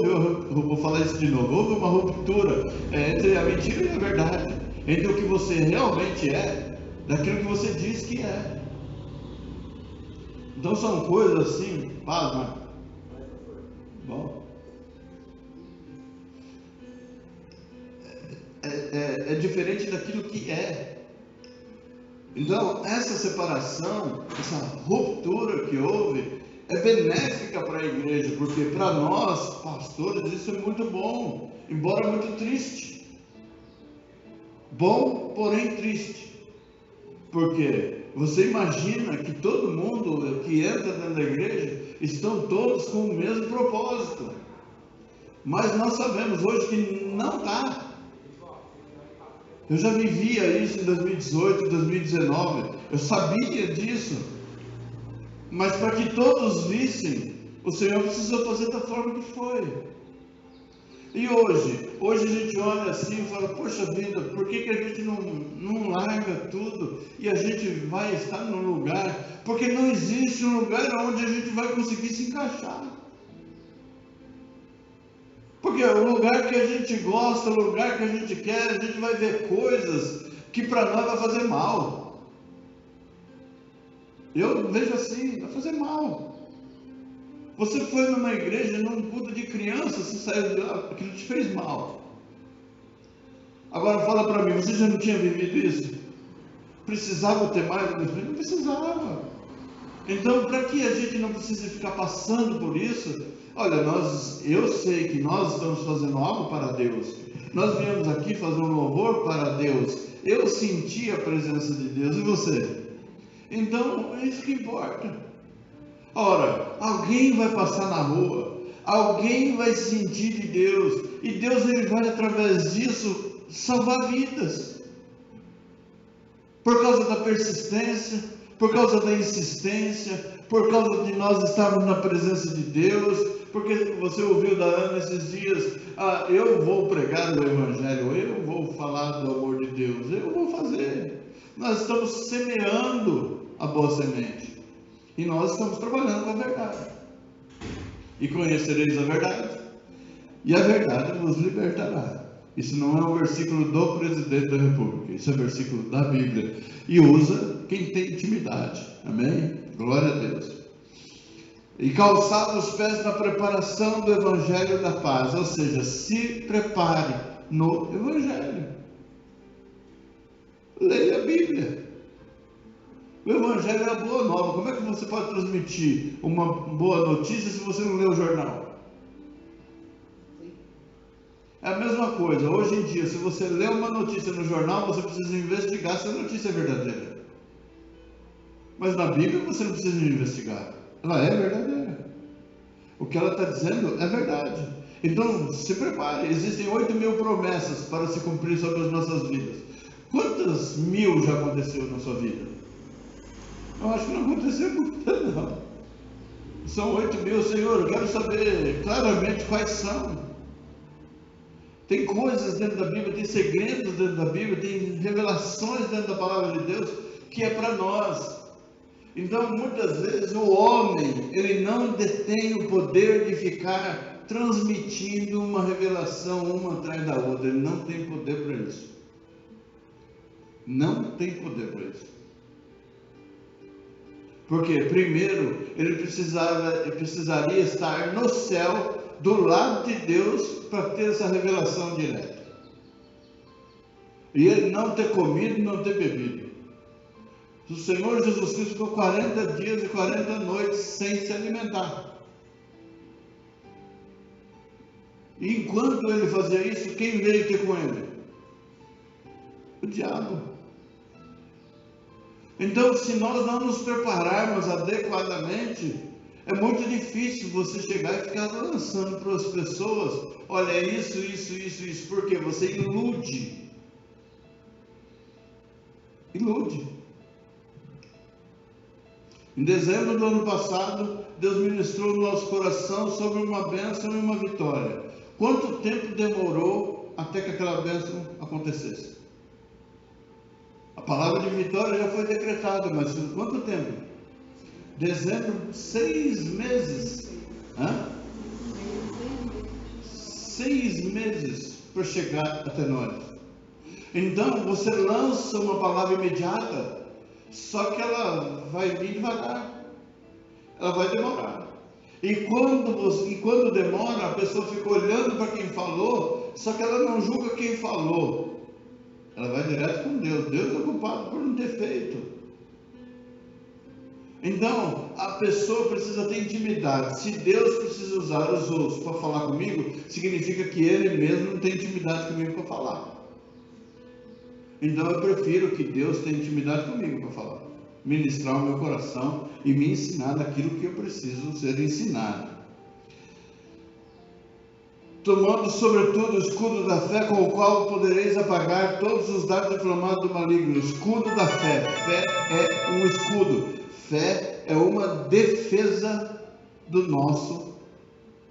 eu vou falar isso de novo, houve uma ruptura entre a mentira e a verdade, entre o que você realmente é, daquilo que você diz que é. Então são coisas assim, pasma. Bom. É diferente daquilo que é. Então, essa separação, essa ruptura que houve é benéfica para a igreja, porque para nós, pastores, isso é muito bom, embora muito triste. Bom, porém triste. Porque você imagina que todo mundo que entra dentro da igreja estão todos com o mesmo propósito. Mas nós sabemos hoje que não está. Eu já vivia isso em 2018, 2019. Eu sabia disso. Mas para que todos vissem, o Senhor precisou fazer da forma que foi. E hoje a gente olha assim e fala, poxa vida, por que a gente não larga tudo e a gente vai estar num lugar? Porque não existe um lugar onde a gente vai conseguir se encaixar. Porque o lugar que a gente gosta, o lugar que a gente quer, a gente vai ver coisas que para nós vai fazer mal. Eu vejo assim, vai fazer mal. Você foi numa igreja, num culto de criança, você saiu de lá, aquilo te fez mal. Agora fala para mim, você já não tinha vivido isso? Precisava ter mais? Não precisava. Então, para que a gente não precise ficar passando por isso? Olha, eu sei que nós estamos fazendo algo para Deus. Nós viemos aqui fazer um louvor para Deus. Eu senti a presença de Deus, e você? Então, é isso que importa. Ora, alguém vai passar na rua, alguém vai sentir de Deus, e Deus ele vai através disso salvar vidas, por causa da persistência, por causa da insistência, por causa de nós estarmos na presença de Deus, porque você ouviu da Ana esses dias, eu vou pregar o Evangelho, eu vou falar do amor de Deus, eu vou fazer, nós estamos semeando a boa semente. E nós estamos trabalhando com a verdade. E conhecereis a verdade, e a verdade vos libertará. Isso não é um versículo do presidente da República, isso é versículo da Bíblia. E usa quem tem intimidade. Amém? Glória a Deus. E calçado os pés na preparação do Evangelho da paz. Ou seja, se prepare no Evangelho. Leia a Bíblia. O Evangelho é a boa nova. Como é que você pode transmitir uma boa notícia se você não lê o jornal? É a mesma coisa. Hoje em dia, se você lê uma notícia no jornal, você precisa investigar se a notícia é verdadeira. Mas na Bíblia você não precisa investigar. Ela é verdadeira. O que ela está dizendo é verdade. Então, se prepare. Existem 8.000 promessas para se cumprir sobre as nossas vidas. Quantas mil já aconteceu na sua vida? Eu acho que não aconteceu muita, não. São 8.000, Senhor, eu quero saber claramente quais são. Tem coisas dentro da Bíblia, tem segredos dentro da Bíblia, tem revelações dentro da palavra de Deus, que é para nós. Então, muitas vezes, o homem, ele não detém o poder de ficar transmitindo uma revelação uma atrás da outra. Ele não tem poder para isso. Não tem poder para isso. Porque, primeiro, ele precisaria estar no céu, do lado de Deus, para ter essa revelação direta. E ele não ter comido e não ter bebido. O Senhor Jesus Cristo ficou 40 dias e 40 noites sem se alimentar. E enquanto ele fazia isso, quem veio ter com ele? O diabo. Então, se nós não nos prepararmos adequadamente, é muito difícil você chegar e ficar lançando para as pessoas, olha, é isso, porque você ilude. Ilude. Em dezembro do ano passado, Deus ministrou no nosso coração sobre uma bênção e uma vitória. Quanto tempo demorou até que aquela bênção acontecesse? A palavra de vitória já foi decretada, mas quanto tempo? Dezembro, 6 meses. 6 meses para chegar até nós. Então, você lança uma palavra imediata, só que ela vai vir devagar. Ela vai demorar. E quando demora, a pessoa fica olhando para quem falou, só que ela não julga quem falou. Ela vai direto com Deus. Deus é culpado por não ter feito. Então, a pessoa precisa ter intimidade. Se Deus precisa usar os outros para falar comigo, significa que Ele mesmo não tem intimidade comigo para falar. Então, eu prefiro que Deus tenha intimidade comigo para falar, ministrar o meu coração e me ensinar daquilo que eu preciso ser ensinado. Tomando sobretudo o escudo da fé, com o qual podereis apagar todos os dardos inflamados do maligno. Escudo da fé. Fé é um escudo. Fé é uma defesa do nosso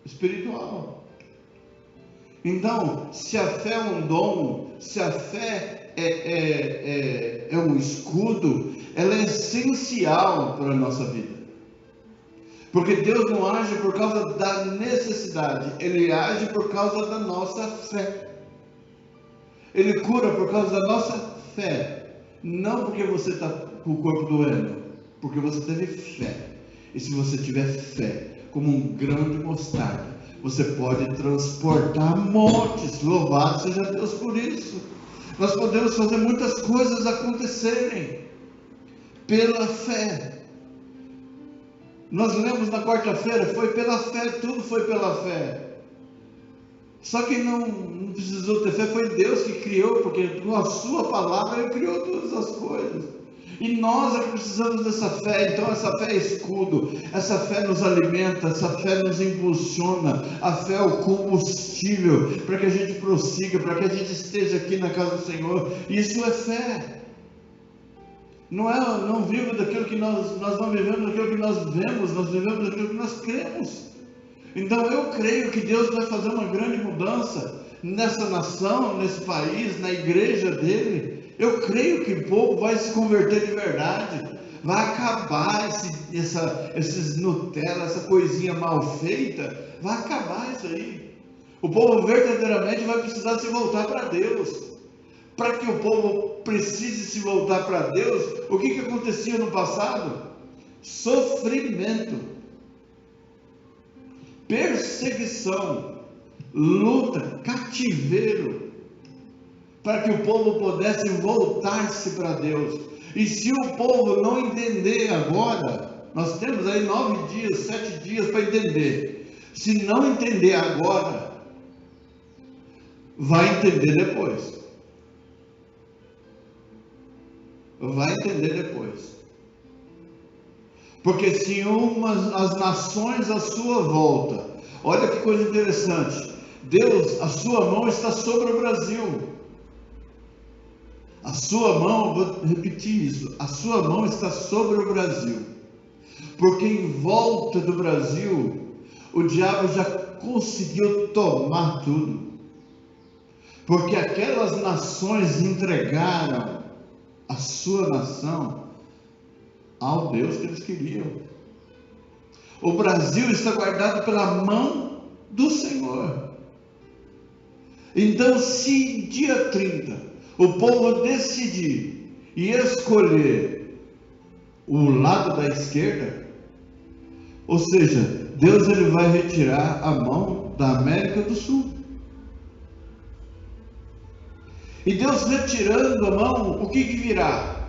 espiritual. Então, se a fé é um dom, se a fé é um escudo, ela é essencial para a nossa vida. Porque Deus não age por causa da necessidade, Ele age por causa da nossa fé. Ele cura por causa da nossa fé. Não porque você está com o corpo doendo, porque você teve fé. E se você tiver fé, como um grão de mostarda, você pode transportar montes. Louvado seja Deus por isso. Nós podemos fazer muitas coisas acontecerem pela fé. Nós lemos na quarta-feira, foi pela fé, tudo foi pela fé. Só quem não precisou ter fé foi Deus que criou, porque com a sua palavra Ele criou todas as coisas. E nós é que precisamos dessa fé. Então essa fé é escudo, essa fé nos alimenta, essa fé nos impulsiona. A fé é o combustível para que a gente prossiga, para que a gente esteja aqui na casa do Senhor. Isso é fé. Não vivo daquilo que nós não vivemos daquilo que nós vemos, nós vivemos daquilo que nós cremos. Então eu creio que Deus vai fazer uma grande mudança nessa nação, nesse país, na igreja dele. Eu creio que o povo vai se converter de verdade, vai acabar esses Nutella, essa coisinha mal feita, vai acabar isso aí. O povo verdadeiramente vai precisar se voltar para Deus. Para que o povo precise se voltar para Deus, o que acontecia no passado? Sofrimento, perseguição, luta, cativeiro, para que o povo pudesse voltar-se para Deus. E se o povo não entender agora, nós temos aí 9 dias, 7 dias para entender. Se não entender agora, vai entender depois. Vai entender depois. Porque se as nações à sua volta, olha que coisa interessante, Deus, a sua mão está sobre o Brasil. A sua mão, vou repetir isso, a sua mão está sobre o Brasil. Porque em volta do Brasil, o diabo já conseguiu tomar tudo. Porque aquelas nações entregaram a sua nação ao Deus que eles queriam. O Brasil está guardado pela mão do Senhor. Então, se dia 30 o povo decidir e escolher o lado da esquerda, ou seja, Deus ele vai retirar a mão da América do Sul. E Deus retirando a mão, o que virá?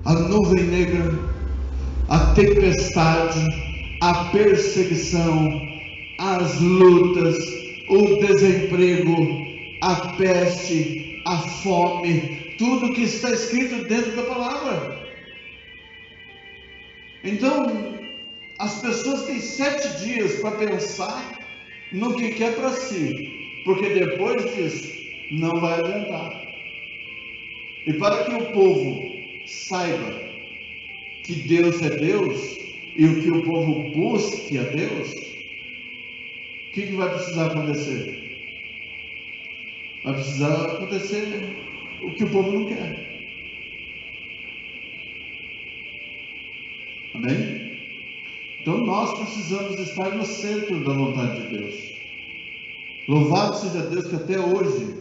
A nuvem negra, a tempestade, a perseguição, as lutas, o desemprego, a peste, a fome, tudo que está escrito dentro da palavra. Então, as pessoas têm 7 dias para pensar no que quer para si, porque depois disso, não vai adiantar. E para que o povo saiba que Deus é Deus e o que o povo busque a Deus, o que vai precisar acontecer? Vai precisar acontecer o que o povo não quer. Amém? Então nós precisamos estar no centro da vontade de Deus. Louvado seja Deus que até hoje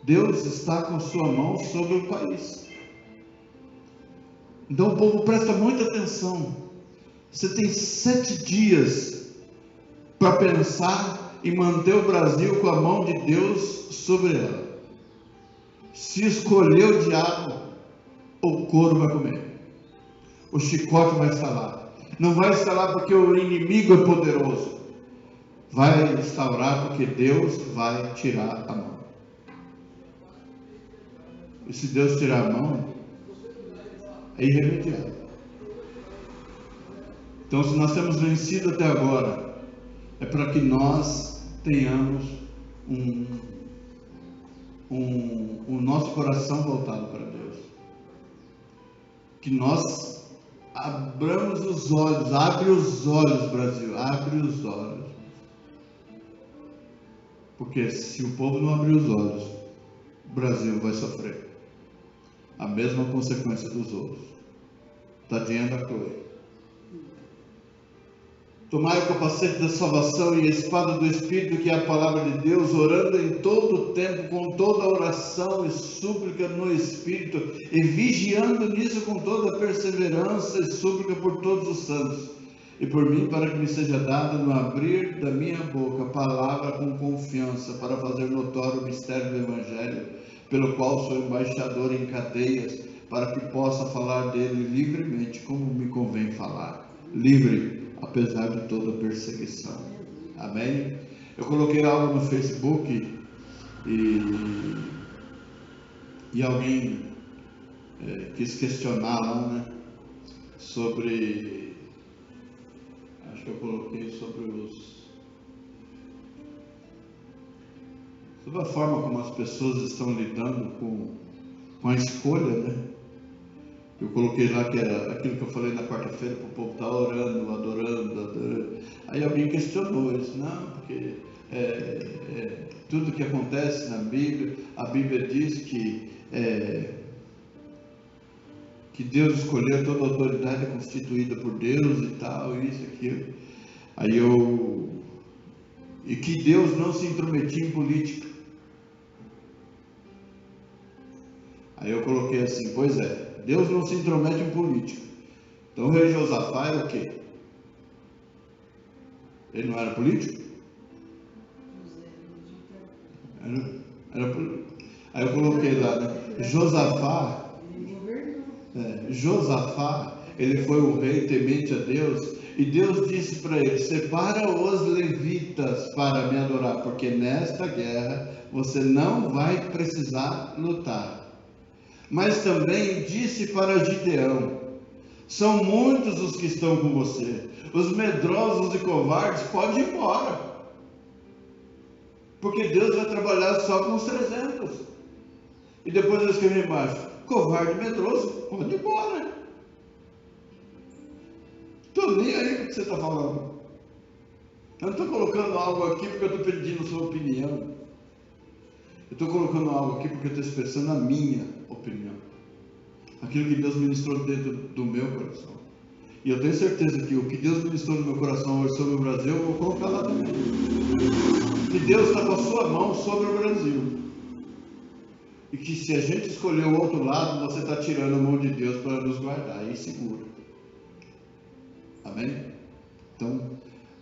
Deus está com sua mão sobre o país. Então o povo presta muita atenção. Você tem 7 dias para pensar e manter o Brasil com a mão de Deus sobre ela. Se escolher o diabo, o couro vai comer. o chicote vai estalar. Não vai estalar porque o inimigo é poderoso. Vai instaurar porque Deus vai tirar a mão. E se Deus tirar a mão, é irremediável. Então, se nós temos vencido até agora, é para que nós tenhamos o nosso coração voltado para Deus. Que nós abramos os olhos, abre os olhos, Brasil, abre os olhos. Porque se o povo não abrir os olhos, o Brasil vai sofrer a mesma consequência dos outros. Tadinha da Chloe. Tomai o capacete da salvação e a espada do Espírito, que é a palavra de Deus, orando em todo o tempo, com toda oração e súplica no Espírito, e vigiando nisso com toda perseverança e súplica por todos os santos, e por mim, para que me seja dado no abrir da minha boca palavra com confiança, para fazer notório o mistério do Evangelho, pelo qual sou embaixador em cadeias, para que possa falar dele livremente, como me convém falar. Livre, apesar de toda perseguição. Amém? Eu coloquei algo no Facebook e alguém quis questionar lá, né? Sobre, acho que eu coloquei sobre a forma como as pessoas estão lidando com a escolha, né? Eu coloquei lá que era aquilo que eu falei na quarta-feira, para o povo estar orando, adorando. Aí alguém questionou isso. Não, porque tudo que acontece na Bíblia, a Bíblia diz que Deus escolheu, toda a autoridade é constituída por Deus e tal, isso, aquilo. E que Deus não se intrometia em política. Aí eu coloquei assim, pois é, Deus não se intromete em política. Então o rei Josafá era o quê? Ele não era político? Era político. Aí eu coloquei lá, né? Josafá, ele foi um rei temente a Deus, e Deus disse para ele: separa os levitas para me adorar, porque nesta guerra você não vai precisar lutar. Mas também disse para Gideão: são muitos os que estão com você, os medrosos e covardes podem ir embora, porque Deus vai trabalhar só com os 300. E depois eu escrevi embaixo: covarde e medroso, pode ir embora. Estou nem aí com o que você está falando. Eu não estou colocando algo aqui porque eu estou pedindo a sua opinião. Eu estou colocando algo aqui porque eu estou expressando a minha opinião. Aquilo que Deus ministrou dentro do meu coração. E eu tenho certeza que o que Deus ministrou no meu coração hoje sobre o Brasil, eu vou colocar lá também. Que Deus está com a sua mão sobre o Brasil. E que se a gente escolher o outro lado, você está tirando a mão de Deus para nos guardar. E segura. Amém? Então,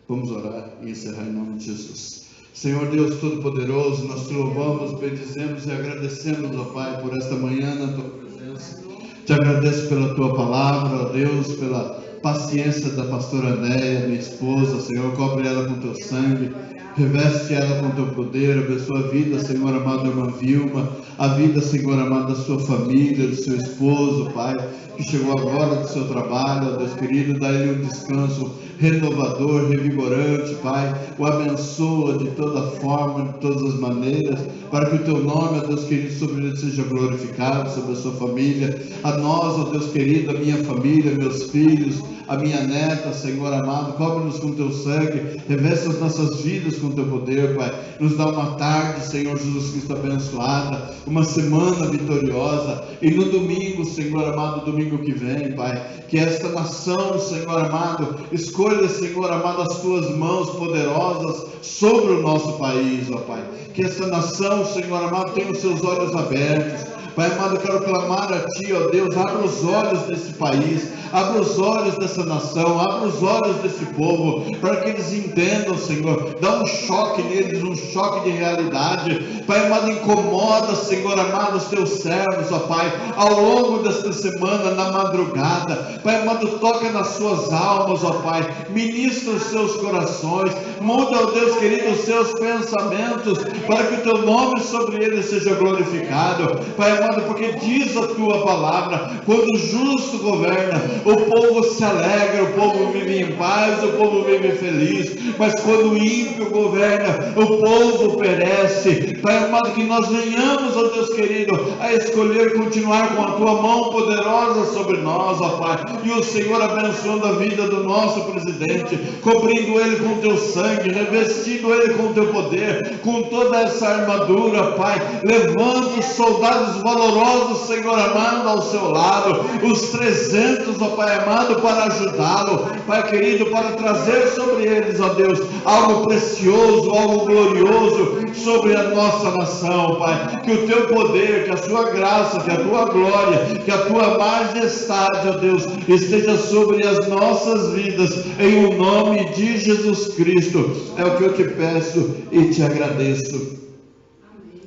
vamos orar e encerrar em nome de Jesus. Senhor Deus Todo-Poderoso, nós te louvamos, bendizemos e agradecemos, ó Pai, por esta manhã na tua presença. Te agradeço pela tua palavra, ó Deus, pela paciência da pastora Néia, minha esposa. Senhor, cobre ela com teu sangue, reveste ela com teu poder, abençoa a vida, Senhor amado, da irmã Vilma, a vida, Senhor amado, da sua família, do seu esposo, Pai, que chegou agora do seu trabalho, ó Deus querido, dá-lhe um descanso renovador, revigorante, Pai, o abençoa de toda forma, de todas as maneiras, para que o teu nome, ó Deus querido, sobre ele seja glorificado, sobre a sua família, a nós, ó Deus querido, a minha família, meus filhos, a minha neta, Senhor amado, cobre-nos com teu sangue, reveste as nossas vidas com teu poder, Pai, nos dá uma tarde, Senhor Jesus Cristo, abençoada, uma semana vitoriosa, e no domingo, Senhor amado, domingo que vem, Pai, que esta nação, Senhor amado, escolha, Senhor amado, as tuas mãos poderosas sobre o nosso país, ó Pai, que esta nação, Senhor amado, tenha os seus olhos abertos Pai amado, eu quero clamar a Ti, ó Deus, abra os olhos desse país, abra os olhos dessa nação, abra os olhos desse povo, para que eles entendam, Senhor. Dá um choque neles, um choque de realidade. Pai amado, incomoda, Senhor amado, os Teus servos, ó Pai, ao longo desta semana, na madrugada. Pai amado, toca nas suas almas, ó Pai, ministra os seus corações, muda, ó Deus querido, os seus pensamentos, para que o Teu nome sobre eles seja glorificado. Pai amado, porque diz a Tua palavra, quando o justo governa, o povo se alegra, o povo vive em paz, o povo vive feliz. Mas quando o ímpio governa, o povo perece. Pai amado, que nós venhamos, ó Deus querido, a escolher continuar com a Tua mão poderosa sobre nós, ó Pai, e o Senhor abençoando a vida do nosso presidente, cobrindo ele com o Teu sangue, revestindo ele com o Teu poder, com toda essa armadura, Pai, levando soldados valorosos, Senhor amado, ao seu lado, os 300, ó Pai amado, para ajudá-lo, Pai querido, para trazer sobre eles, ó Deus, algo precioso, algo glorioso sobre a nossa nação, Pai. Que o Teu poder, que a Sua graça, que a Tua glória, que a Tua majestade, ó Deus, esteja sobre as nossas vidas, em o nome de Jesus Cristo. É o que eu te peço e te agradeço.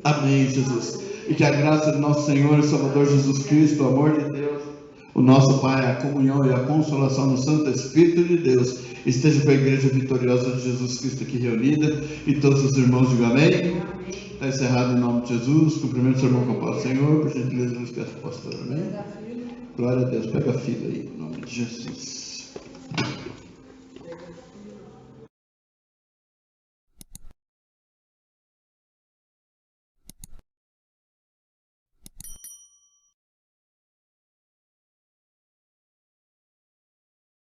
Amém, Jesus. E que a graça do nosso Senhor e Salvador Jesus Cristo, o amor de Deus, o nosso Pai, a comunhão e a consolação do Santo Espírito de Deus esteja com a Igreja Vitoriosa de Jesus Cristo aqui reunida, e todos os irmãos digam amém. Está encerrado em nome de Jesus. Cumprimento o seu irmão com a paz do Senhor. Por gentileza, nos peço, pastor. Amém. Glória a Deus. Pega a fila aí, em nome de Jesus.